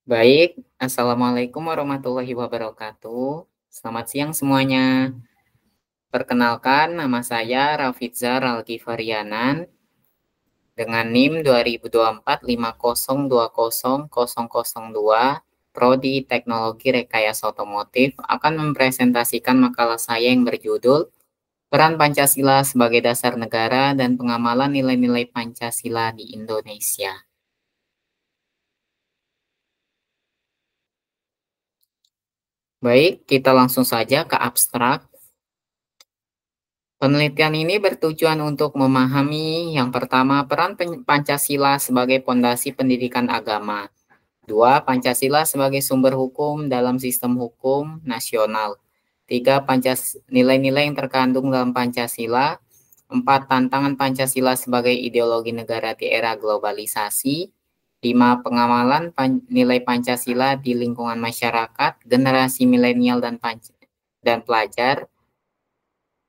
Baik, Assalamualaikum warahmatullahi wabarakatuh. Selamat siang semuanya. Perkenalkan, nama saya Rafizar Alkifarianan dengan NIM 202450200002, Prodi Teknologi Rekayasa Otomotif, akan mempresentasikan makalah saya yang berjudul Peran Pancasila sebagai Dasar Negara dan Pengamalan Nilai-Nilai Pancasila di Indonesia. Baik, kita langsung saja ke abstrak. Penelitian ini bertujuan untuk memahami yang pertama peran Pancasila sebagai pondasi pendidikan agama. Dua, Pancasila sebagai sumber hukum dalam sistem hukum nasional. Tiga, nilai-nilai yang terkandung dalam Pancasila. Empat, tantangan Pancasila sebagai ideologi negara di era globalisasi. Lima, pengamalan nilai Pancasila di lingkungan masyarakat, generasi milenial dan pelajar.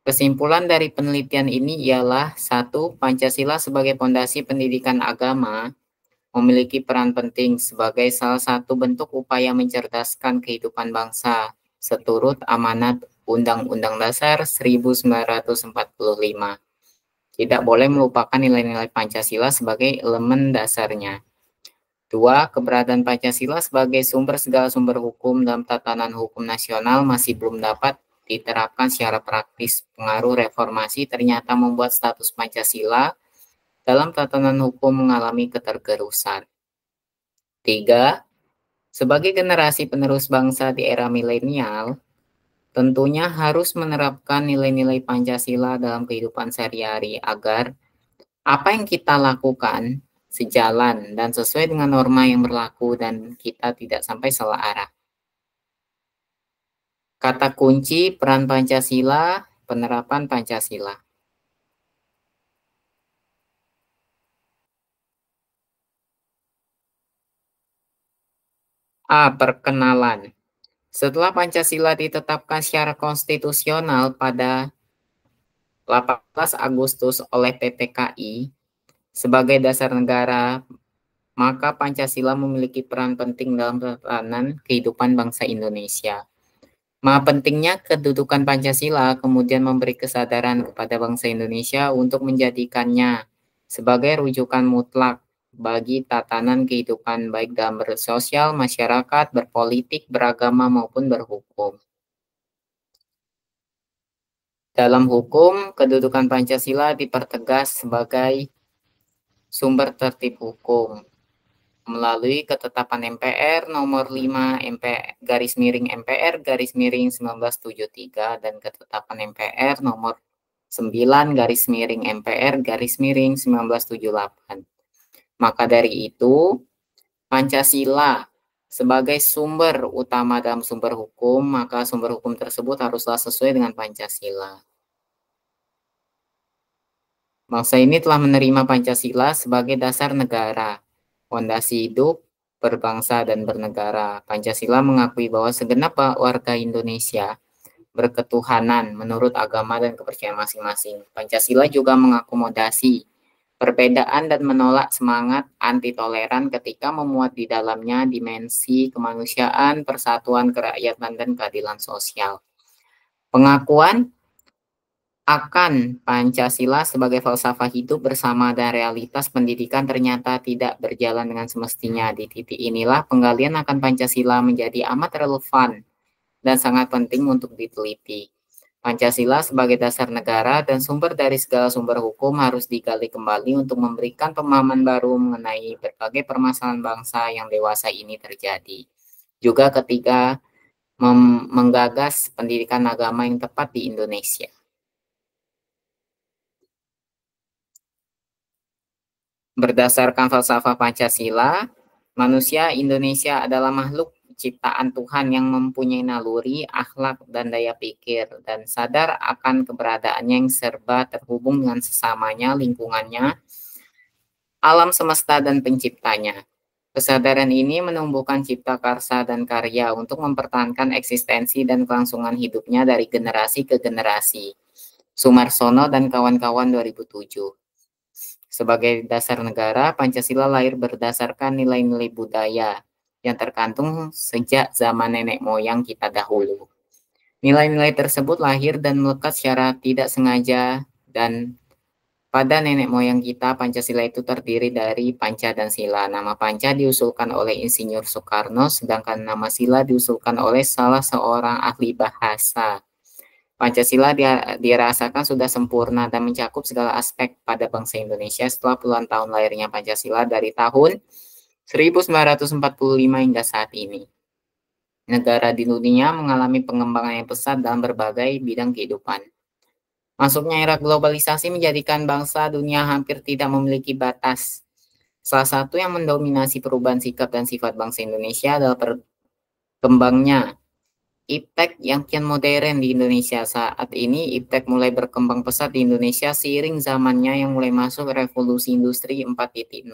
Kesimpulan dari penelitian ini ialah satu, Pancasila sebagai pondasi pendidikan agama memiliki peran penting sebagai salah satu bentuk upaya mencerdaskan kehidupan bangsa seturut amanat Undang-Undang Dasar 1945. Tidak boleh melupakan nilai-nilai Pancasila sebagai elemen dasarnya. Dua, keberadaan Pancasila sebagai sumber segala sumber hukum dalam tatanan hukum nasional masih belum dapat diterapkan secara praktis. Pengaruh reformasi ternyata membuat status Pancasila dalam tatanan hukum mengalami ketergerusan. Tiga, sebagai generasi penerus bangsa di era milenial, tentunya harus menerapkan nilai-nilai Pancasila dalam kehidupan sehari-hari agar apa yang kita lakukan sejalan dan sesuai dengan norma yang berlaku dan kita tidak sampai salah arah. Kata kunci peran Pancasila, penerapan Pancasila. A. Perkenalan. Setelah Pancasila ditetapkan secara konstitusional pada 18 Agustus oleh PPKI sebagai dasar negara, maka Pancasila memiliki peran penting dalam tatanan kehidupan bangsa Indonesia. Maha pentingnya kedudukan Pancasila kemudian memberi kesadaran kepada bangsa Indonesia untuk menjadikannya sebagai rujukan mutlak bagi tatanan kehidupan baik dalam bersosial, masyarakat, berpolitik, beragama, maupun berhukum. Dalam hukum, kedudukan Pancasila dipertegas sebagai sumber tertib hukum melalui ketetapan MPR nomor 5 MPR garis miring 1973 dan ketetapan MPR nomor 9 MPR garis miring 1978. Maka dari itu, Pancasila sebagai sumber utama dalam sumber hukum, maka sumber hukum tersebut haruslah sesuai dengan Pancasila. Bangsa ini telah menerima Pancasila sebagai dasar negara, fondasi hidup, berbangsa, dan bernegara. Pancasila mengakui bahwa segenap warga Indonesia berketuhanan menurut agama dan kepercayaan masing-masing. Pancasila juga mengakomodasi perbedaan dan menolak semangat anti-toleran ketika memuat di dalamnya dimensi kemanusiaan, persatuan, kerakyatan, dan keadilan sosial. Pengakuan akan Pancasila sebagai falsafah hidup bersama dan realitas pendidikan ternyata tidak berjalan dengan semestinya. Di titik inilah penggalian akan Pancasila menjadi amat relevan dan sangat penting untuk diteliti. Pancasila sebagai dasar negara dan sumber dari segala sumber hukum harus digali kembali untuk memberikan pemahaman baru mengenai berbagai permasalahan bangsa yang dewasa ini terjadi. Juga ketika menggagas pendidikan agama yang tepat di Indonesia. Berdasarkan falsafah Pancasila, manusia Indonesia adalah makhluk ciptaan Tuhan yang mempunyai naluri, akhlak, dan daya pikir, dan sadar akan keberadaannya yang serba terhubung dengan sesamanya, lingkungannya, alam semesta, dan penciptanya. Kesadaran ini menumbuhkan cipta karsa dan karya untuk mempertahankan eksistensi dan kelangsungan hidupnya dari generasi ke generasi. Sumarsono dan kawan-kawan 2007. Sebagai dasar negara, Pancasila lahir berdasarkan nilai-nilai budaya yang terkandung sejak zaman nenek moyang kita dahulu. Nilai-nilai tersebut lahir dan melekat secara tidak sengaja, dan pada nenek moyang kita, Pancasila itu terdiri dari Panca dan Sila. Nama Panca diusulkan oleh Insinyur Soekarno, sedangkan nama Sila diusulkan oleh salah seorang ahli bahasa. Pancasila dirasakan sudah sempurna dan mencakup segala aspek pada bangsa Indonesia setelah puluhan tahun lahirnya Pancasila dari tahun 1945 hingga saat ini. Negara di dunia mengalami pengembangan yang pesat dalam berbagai bidang kehidupan. Masuknya era globalisasi menjadikan bangsa dunia hampir tidak memiliki batas. Salah satu yang mendominasi perubahan sikap dan sifat bangsa Indonesia adalah berkembangnya iptek yang kian modern di Indonesia. Saat ini iptek mulai berkembang pesat di Indonesia seiring zamannya yang mulai masuk revolusi industri 4.0.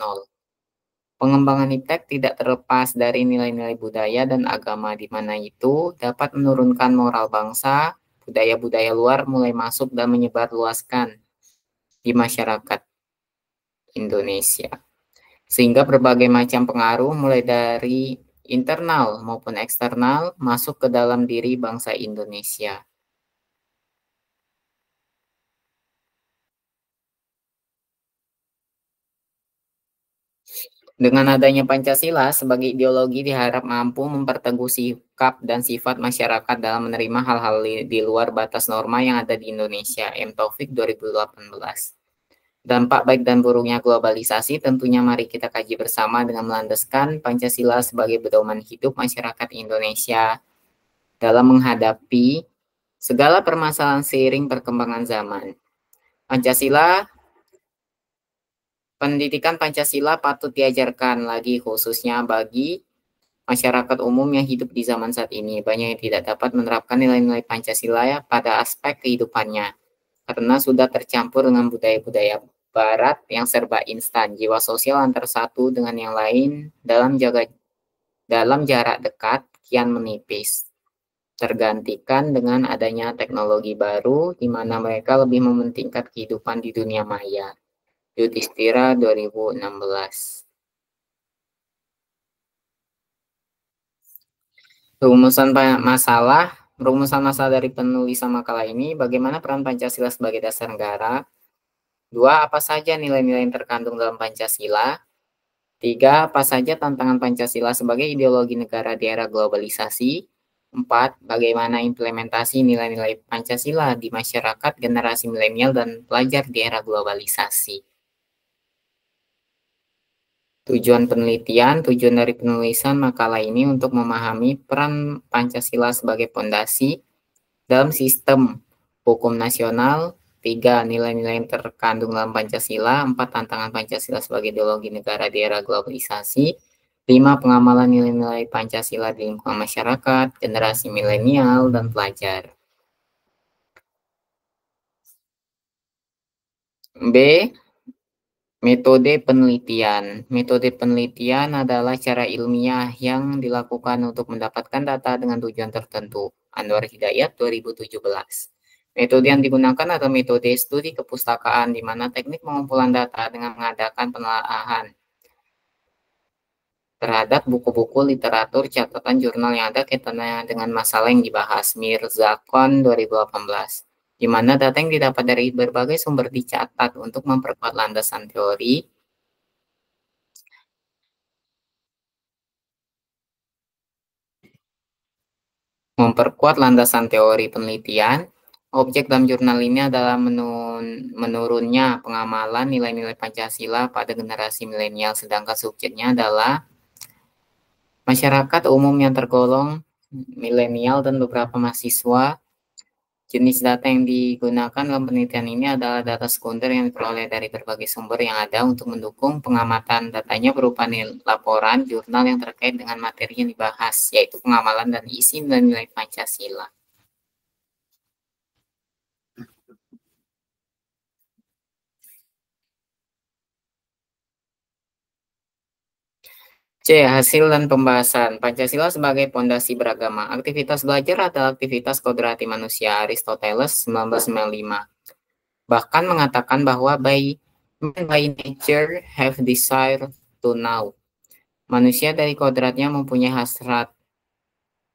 Pengembangan iptek tidak terlepas dari nilai-nilai budaya dan agama, di mana itu dapat menurunkan moral bangsa. Budaya-budaya luar mulai masuk dan menyebarluaskan di masyarakat Indonesia. Sehingga berbagai macam pengaruh mulai dari internal maupun eksternal masuk ke dalam diri bangsa Indonesia. Dengan adanya Pancasila sebagai ideologi diharap mampu memperteguh sikap dan sifat masyarakat dalam menerima hal-hal di luar batas norma yang ada di Indonesia. M. Taufik 2018. Dampak baik dan buruknya globalisasi tentunya mari kita kaji bersama dengan melandaskan Pancasila sebagai pedoman hidup masyarakat Indonesia dalam menghadapi segala permasalahan seiring perkembangan zaman. Pendidikan Pancasila patut diajarkan lagi khususnya bagi masyarakat umum yang hidup di zaman saat ini. Banyak yang tidak dapat menerapkan nilai-nilai Pancasila pada aspek kehidupannya karena sudah tercampur dengan budaya-budaya Barat yang serba instan. Jiwa sosial antar satu dengan yang lain dalam jarak dekat kian menipis, tergantikan dengan adanya teknologi baru di mana mereka lebih mementingkan kehidupan di dunia maya. Yudhistira 2016. Rumusan masalah dari penulisan makalah ini, bagaimana peran Pancasila sebagai dasar negara? 2. Apa saja nilai-nilai yang terkandung dalam Pancasila? 3. Apa saja tantangan Pancasila sebagai ideologi negara di era globalisasi? 4. Bagaimana implementasi nilai-nilai Pancasila di masyarakat generasi milenial dan pelajar di era globalisasi? Tujuan dari penulisan makalah ini untuk memahami peran Pancasila sebagai pondasi dalam sistem hukum nasional. 3. Nilai-nilai yang terkandung dalam Pancasila. 4. Tantangan Pancasila sebagai ideologi negara di era globalisasi. 5. Pengamalan nilai-nilai Pancasila di lingkungan masyarakat, generasi milenial, dan pelajar. B. Metode penelitian. Metode penelitian adalah cara ilmiah yang dilakukan untuk mendapatkan data dengan tujuan tertentu. Anwar Hidayat 2017. Metode yang digunakan adalah metode studi kepustakaan, di mana teknik pengumpulan data dengan mengadakan penelaahan terhadap buku-buku, literatur, catatan jurnal yang ada kaitannya dengan masalah yang dibahas. Mirzakon 2018. Di mana data yang didapat dari berbagai sumber dicatat untuk memperkuat landasan teori, penelitian. Objek dalam jurnal ini adalah menurunnya pengamalan nilai-nilai Pancasila pada generasi milenial, sedangkan subjeknya adalah masyarakat umum yang tergolong milenial dan beberapa mahasiswa. Jenis data yang digunakan dalam penelitian ini adalah data sekunder yang diperoleh dari berbagai sumber yang ada untuk mendukung pengamatan. Datanya berupa laporan jurnal yang terkait dengan materi yang dibahas, yaitu pengamalan dan isi nilai-nilai Pancasila. C. Hasil dan pembahasan. Pancasila sebagai pondasi beragama. Aktivitas belajar adalah aktivitas kodrati manusia. Aristoteles 1995. Bahkan mengatakan bahwa by nature have desire to know. Manusia dari kodratnya mempunyai hasrat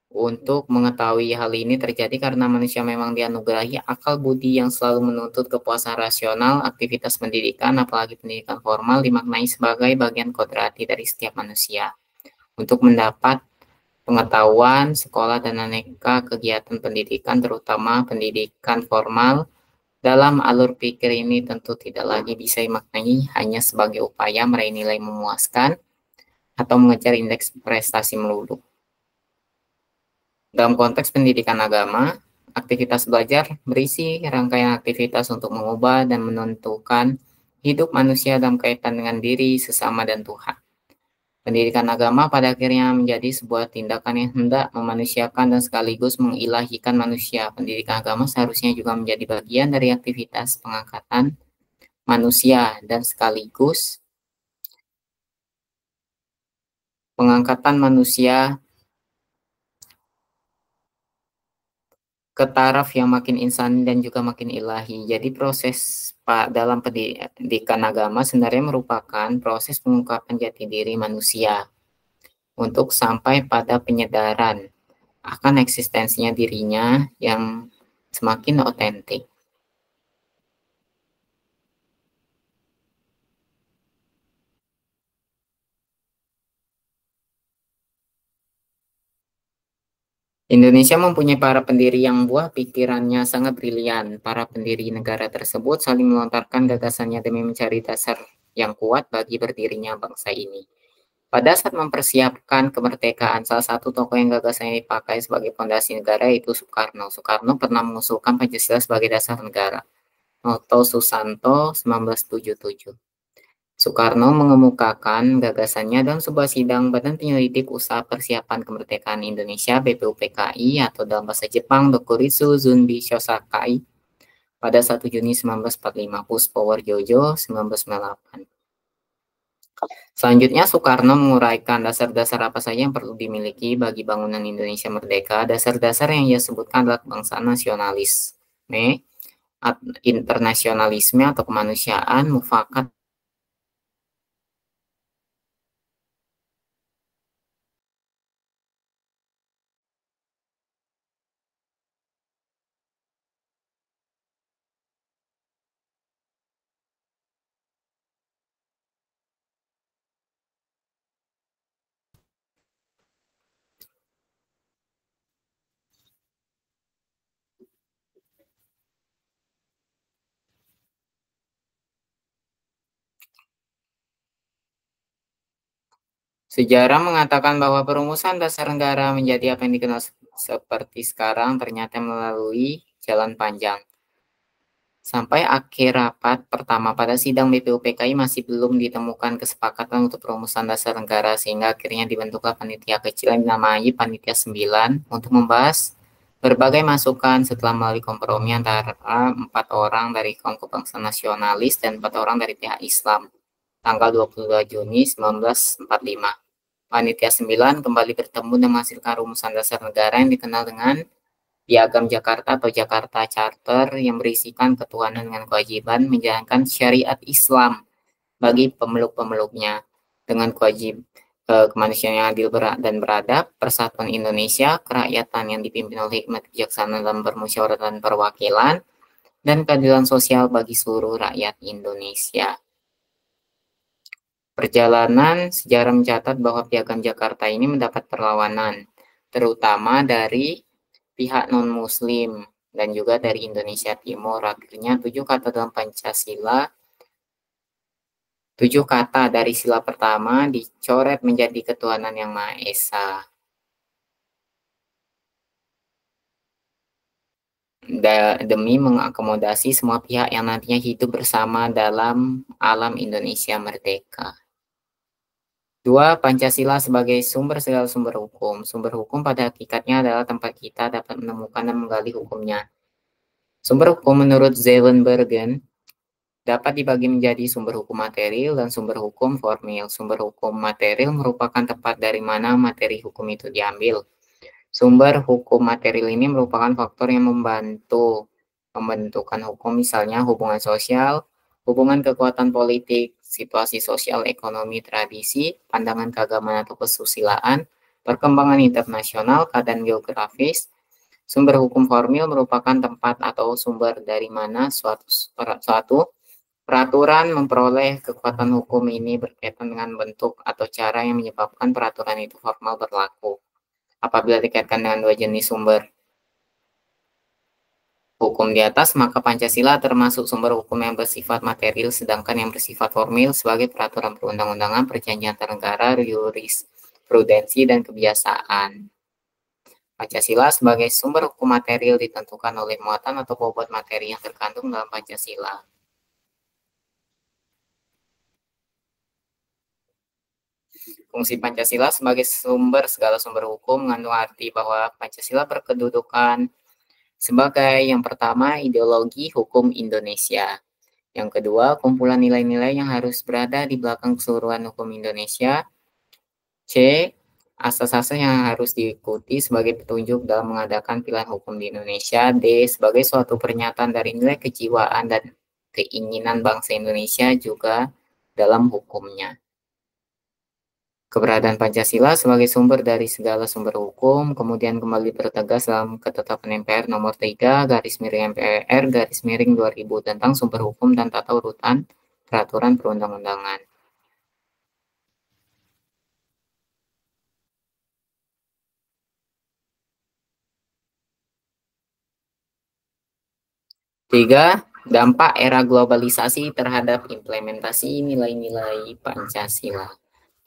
untuk mengetahui hal ini terjadi karena manusia memang dianugerahi akal budi yang selalu menuntut kepuasan rasional. Aktivitas pendidikan, apalagi pendidikan formal, dimaknai sebagai bagian kodrati dari setiap manusia untuk mendapat pengetahuan. Sekolah dan aneka kegiatan pendidikan, terutama pendidikan formal, dalam alur pikir ini tentu tidak lagi bisa dimaknai hanya sebagai upaya meraih nilai memuaskan atau mengejar indeks prestasi melulu. Dalam konteks pendidikan agama, aktivitas belajar berisi rangkaian aktivitas untuk mengubah dan menentukan hidup manusia dalam kaitan dengan diri, sesama, dan Tuhan. Pendidikan agama pada akhirnya menjadi sebuah tindakan yang hendak memanusiakan dan sekaligus mengilahikan manusia. Pendidikan agama seharusnya juga menjadi bagian dari aktivitas pengangkatan manusia dan sekaligus pengangkatan manusia ke taraf yang makin insani dan juga makin ilahi. Jadi proses dalam pendidikan agama sebenarnya merupakan proses pengungkapan jati diri manusia untuk sampai pada penyadaran akan eksistensinya dirinya yang semakin otentik. Indonesia mempunyai para pendiri yang buah pikirannya sangat brilian. Para pendiri negara tersebut saling melontarkan gagasannya demi mencari dasar yang kuat bagi berdirinya bangsa ini. Pada saat mempersiapkan kemerdekaan, salah satu tokoh yang gagasannya dipakai sebagai fondasi negara yaitu Soekarno. Soekarno pernah mengusulkan Pancasila sebagai dasar negara. Noto Susanto, 1977. Soekarno mengemukakan gagasannya dalam sebuah sidang Badan Penyelidik Usaha Persiapan Kemerdekaan Indonesia (BPUPKI) atau dalam bahasa Jepang Dokuritsu Zunbi Shosakai pada 1 Juni 1945, Push Power Jojo 1998. Selanjutnya, Soekarno menguraikan dasar-dasar apa saja yang perlu dimiliki bagi bangunan Indonesia merdeka. Dasar-dasar yang ia sebutkan adalah kebangsaan, nasionalisme, internasionalisme atau kemanusiaan, mufakat, sejarah mengatakan bahwa perumusan dasar negara menjadi apa yang dikenal seperti sekarang ternyata melalui jalan panjang. Sampai akhir rapat pertama pada sidang BPUPKI masih belum ditemukan kesepakatan untuk perumusan dasar negara sehingga akhirnya dibentuklah panitia kecil yang dinamai Panitia 9 untuk membahas berbagai masukan setelah melalui kompromi antara 4 orang dari kaum kebangsaan nasionalis dan 4 orang dari pihak Islam tanggal 22 Juni 1945. Panitia 9 kembali bertemu dan menghasilkan rumusan dasar negara yang dikenal dengan Piagam Jakarta atau Jakarta Charter yang berisikan ketuhanan dengan kewajiban menjalankan syariat Islam bagi pemeluk-pemeluknya dengan kemanusiaan yang adil dan beradab, persatuan Indonesia, kerakyatan yang dipimpin oleh hikmat bijaksana dalam bermusyawarah dan perwakilan, dan keadilan sosial bagi seluruh rakyat Indonesia. Perjalanan sejarah mencatat bahwa Piagam Jakarta ini mendapat perlawanan, terutama dari pihak non-muslim dan juga dari Indonesia Timur. Akhirnya 7 kata dalam Pancasila, 7 kata dari sila pertama dicoret menjadi ketuhanan yang Maha Esa. Demi mengakomodasi semua pihak yang nantinya hidup bersama dalam alam Indonesia merdeka. 2. Pancasila sebagai sumber segala sumber hukum. Sumber hukum pada hakikatnya adalah tempat kita dapat menemukan dan menggali hukumnya. Sumber hukum menurut Zellenbergen dapat dibagi menjadi sumber hukum material dan sumber hukum formil. Sumber hukum material merupakan tempat dari mana materi hukum itu diambil. Sumber hukum material ini merupakan faktor yang membantu pembentukan hukum, misalnya hubungan sosial, hubungan kekuatan politik, situasi sosial, ekonomi, tradisi, pandangan keagamaan atau kesusilaan, perkembangan internasional, keadaan geografis. Sumber hukum formil merupakan tempat atau sumber dari mana suatu peraturan memperoleh kekuatan hukum. Ini berkaitan dengan bentuk atau cara yang menyebabkan peraturan itu formal berlaku. Apabila dikaitkan dengan dua jenis sumber hukum di atas, maka Pancasila termasuk sumber hukum yang bersifat material, sedangkan yang bersifat formil sebagai peraturan perundang-undangan, perjanjian antar negara, jurisprudensi, dan kebiasaan. Pancasila sebagai sumber hukum material ditentukan oleh muatan atau bobot materi yang terkandung dalam Pancasila. Fungsi Pancasila sebagai segala sumber hukum mengandung arti bahwa Pancasila berkedudukan sebagai yang pertama ideologi hukum Indonesia. Yang kedua, kumpulan nilai-nilai yang harus berada di belakang keseluruhan hukum Indonesia. C. Asas-asas yang harus diikuti sebagai petunjuk dalam mengadakan pilihan hukum di Indonesia. D. Sebagai suatu pernyataan dari nilai kejiwaan dan keinginan bangsa Indonesia juga dalam hukumnya. Keberadaan Pancasila sebagai sumber dari segala sumber hukum kemudian kembali tertegas dalam Ketetapan MPR nomor 3 garis miring MPR garis miring 2000 tentang sumber hukum dan tata urutan peraturan perundang-undangan. Tiga, dampak era globalisasi terhadap implementasi nilai-nilai Pancasila.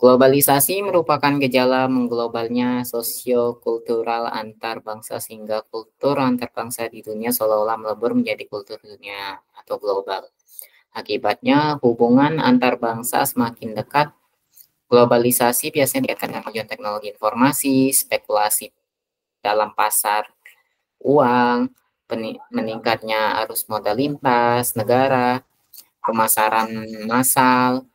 Globalisasi merupakan gejala mengglobalnya sosio-kultural antar bangsa sehingga kultur antar bangsa di dunia seolah-olah melebur menjadi kultur dunia atau global. Akibatnya hubungan antar bangsa semakin dekat. Globalisasi biasanya dikaitkan dengan kemajuan teknologi informasi, spekulasi dalam pasar uang, meningkatnya arus modal lintas negara, pemasaran massal,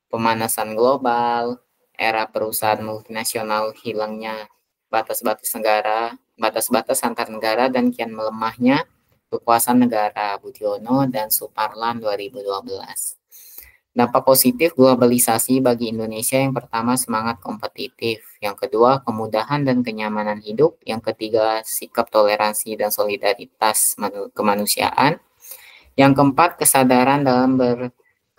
pemanasan global, era perusahaan multinasional, hilangnya batas-batas negara, batas-batas antar negara, dan kian melemahnya kekuasaan negara. Budiono dan Suparlan 2012. Dampak positif globalisasi bagi Indonesia yang pertama semangat kompetitif, yang kedua kemudahan dan kenyamanan hidup, yang ketiga sikap toleransi dan solidaritas kemanusiaan, yang keempat kesadaran dalam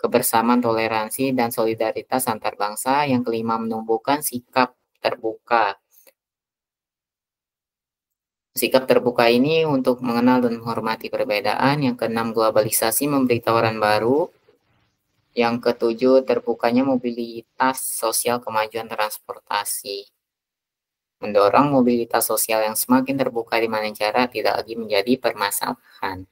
kebersamaan toleransi dan solidaritas antar bangsa, yang kelima menumbuhkan sikap terbuka. Sikap terbuka ini untuk mengenal dan menghormati perbedaan, yang keenam globalisasi memberi tawaran baru, yang ketujuh, terbukanya mobilitas sosial kemajuan transportasi. Mendorong mobilitas sosial yang semakin terbuka di mana cara tidak lagi menjadi permasalahan.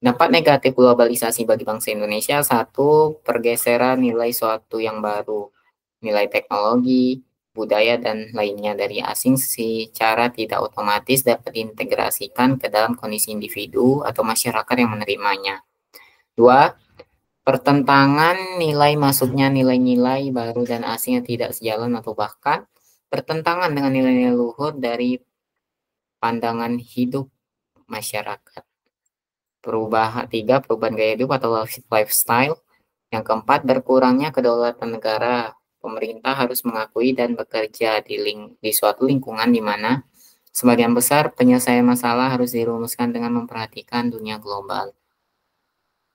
Dampak negatif globalisasi bagi bangsa Indonesia, satu, pergeseran nilai suatu yang baru. Nilai teknologi, budaya, dan lainnya dari asing secara tidak otomatis dapat diintegrasikan ke dalam kondisi individu atau masyarakat yang menerimanya. Dua, pertentangan nilai masuknya nilai-nilai baru dan asing yang tidak sejalan atau bahkan bertentangan dengan nilai-nilai luhur dari pandangan hidup masyarakat. Tiga, perubahan gaya hidup atau lifestyle. Yang keempat, berkurangnya kedaulatan negara. Pemerintah harus mengakui dan bekerja di suatu lingkungan di mana sebagian besar penyelesaian masalah harus dirumuskan dengan memperhatikan dunia global.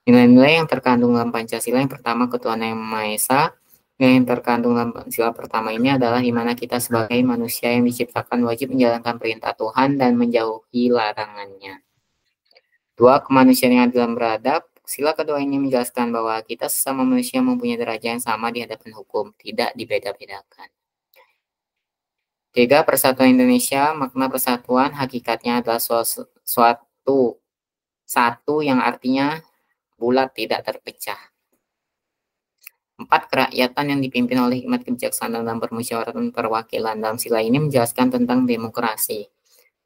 Nilai-nilai yang terkandung dalam Pancasila yang pertama ketuhanan yang Maha Esa. Yang terkandung dalam Pancasila pertama ini adalah di mana kita sebagai manusia yang diciptakan wajib menjalankan perintah Tuhan dan menjauhi larangannya. Dua, kemanusiaan yang adil dan beradab. Sila kedua ini menjelaskan bahwa kita sesama manusia mempunyai derajat yang sama di hadapan hukum, tidak dibeda-bedakan. Tiga, persatuan Indonesia. Makna persatuan hakikatnya adalah satu yang artinya bulat tidak terpecah. Empat, kerakyatan yang dipimpin oleh hikmat kebijaksanaan dalam permusyawaratan perwakilan. Dalam sila ini menjelaskan tentang demokrasi,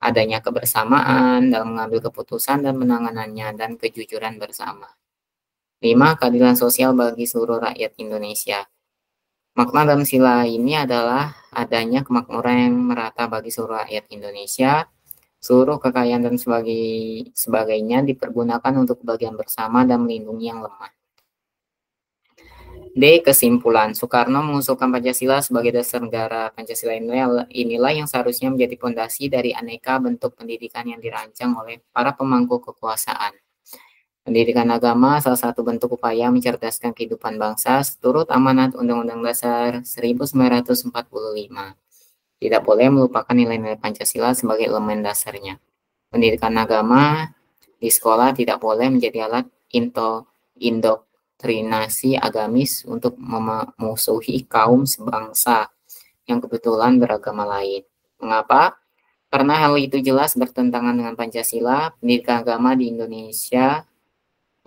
adanya kebersamaan dalam mengambil keputusan dan penanganannya, dan kejujuran bersama. 5. Keadilan sosial bagi seluruh rakyat Indonesia. Makna dalam sila ini adalah adanya kemakmuran yang merata bagi seluruh rakyat Indonesia. Seluruh kekayaan dan sebagainya dipergunakan untuk kebahagiaan bersama dan melindungi yang lemah. D. Kesimpulan, Soekarno mengusulkan Pancasila sebagai dasar negara. Pancasila inilah yang seharusnya menjadi fondasi dari aneka bentuk pendidikan yang dirancang oleh para pemangku kekuasaan. Pendidikan agama salah satu bentuk upaya mencerdaskan kehidupan bangsa seturut amanat Undang-Undang Dasar 1945. Tidak boleh melupakan nilai-nilai Pancasila sebagai elemen dasarnya. Pendidikan agama di sekolah tidak boleh menjadi alat indoktrinasi agamis untuk memusuhi kaum sebangsa yang kebetulan beragama lain. Mengapa? Karena hal itu jelas bertentangan dengan Pancasila. Pendidikan agama di Indonesia,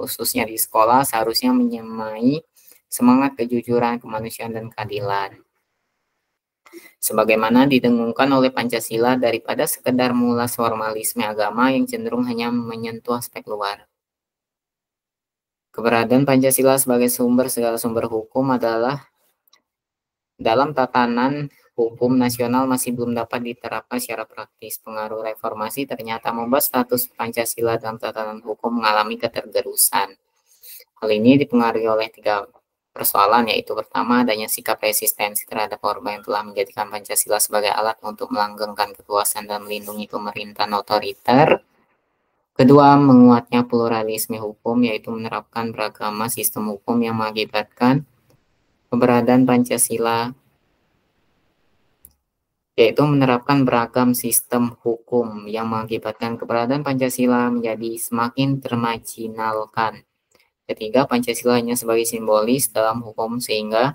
khususnya di sekolah, seharusnya menyemai semangat kejujuran, kemanusiaan, dan keadilan. Sebagaimana didengungkan oleh Pancasila daripada sekedar mengulas formalisme agama yang cenderung hanya menyentuh aspek luar. Keberadaan Pancasila sebagai sumber segala sumber hukum adalah dalam tatanan hukum nasional masih belum dapat diterapkan secara praktis. Pengaruh reformasi ternyata membuat status Pancasila dalam tatanan hukum mengalami ketergerusan. Hal ini dipengaruhi oleh 3 persoalan, yaitu pertama, adanya sikap resistensi terhadap orba yang telah menjadikan Pancasila sebagai alat untuk melanggengkan kekuasaan dan melindungi pemerintahan otoriter. Kedua, menguatnya pluralisme hukum, yaitu menerapkan beragam sistem hukum yang mengakibatkan keberadaan Pancasila, yaitu menerapkan beragam sistem hukum yang mengakibatkan keberadaan Pancasila menjadi semakin termarginalkan. Ketiga, Pancasila hanya sebagai simbolis dalam hukum sehingga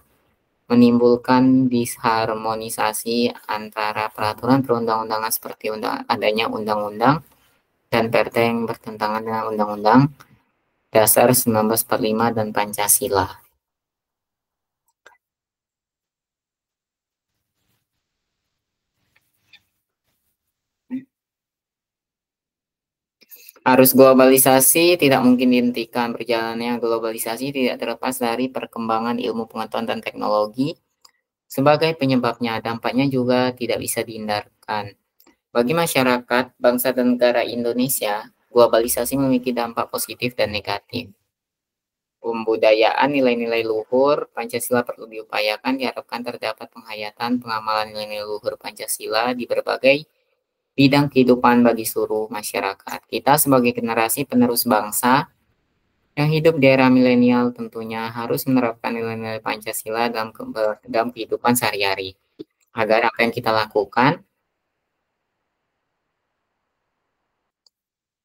menimbulkan disharmonisasi antara peraturan perundang-undangan seperti adanya undang-undang dan perda yang bertentangan dengan Undang-Undang Dasar 1945 dan Pancasila. Arus globalisasi tidak mungkin dihentikan. Berjalannya globalisasi tidak terlepas dari perkembangan ilmu pengetahuan dan teknologi. Sebagai penyebabnya, dampaknya juga tidak bisa dihindarkan. Bagi masyarakat, bangsa dan negara Indonesia, globalisasi memiliki dampak positif dan negatif. Pembudayaan nilai-nilai luhur Pancasila perlu diupayakan, diharapkan terdapat penghayatan pengamalan nilai-nilai luhur Pancasila di berbagai bidang kehidupan bagi seluruh masyarakat. Kita sebagai generasi penerus bangsa yang hidup di era milenial tentunya harus menerapkan nilai-nilai Pancasila dalam kehidupan sehari-hari. Agar apa yang kita lakukan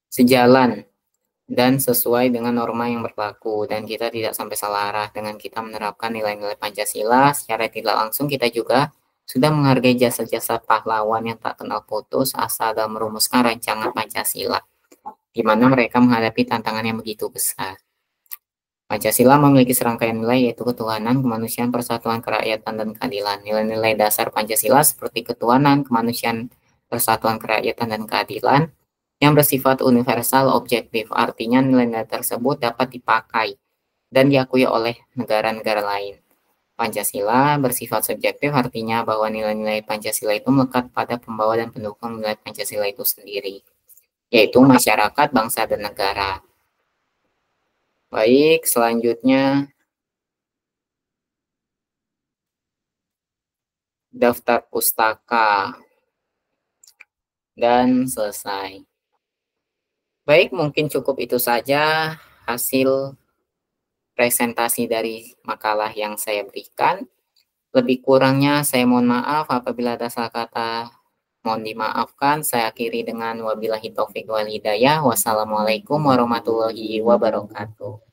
sejalan dan sesuai dengan norma yang berlaku, dan kita tidak sampai salah arah dengan kita menerapkan nilai-nilai Pancasila. Secara tidak langsung kita juga sudah menghargai jasa-jasa pahlawan yang tak kenal putus asa dalam merumuskan rancangan Pancasila, di mana mereka menghadapi tantangan yang begitu besar. Pancasila memiliki serangkaian nilai, yaitu ketuhanan, kemanusiaan, persatuan, kerakyatan, dan keadilan. Nilai-nilai dasar Pancasila seperti ketuhanan, kemanusiaan, persatuan, kerakyatan, dan keadilan yang bersifat universal objektif, artinya nilai-nilai tersebut dapat dipakai dan diakui oleh negara-negara lain. Pancasila bersifat subjektif, artinya bahwa nilai-nilai Pancasila itu melekat pada pembawa dan pendukung nilai Pancasila itu sendiri, yaitu masyarakat, bangsa, dan negara. Baik, selanjutnya daftar pustaka dan selesai. Baik, mungkin cukup itu saja hasil presentasi dari makalah yang saya berikan. Lebih kurangnya saya mohon maaf apabila ada salah kata, mohon dimaafkan. Saya akhiri dengan wabillahi taufik wal hidayah. Wassalamualaikum warahmatullahi wabarakatuh.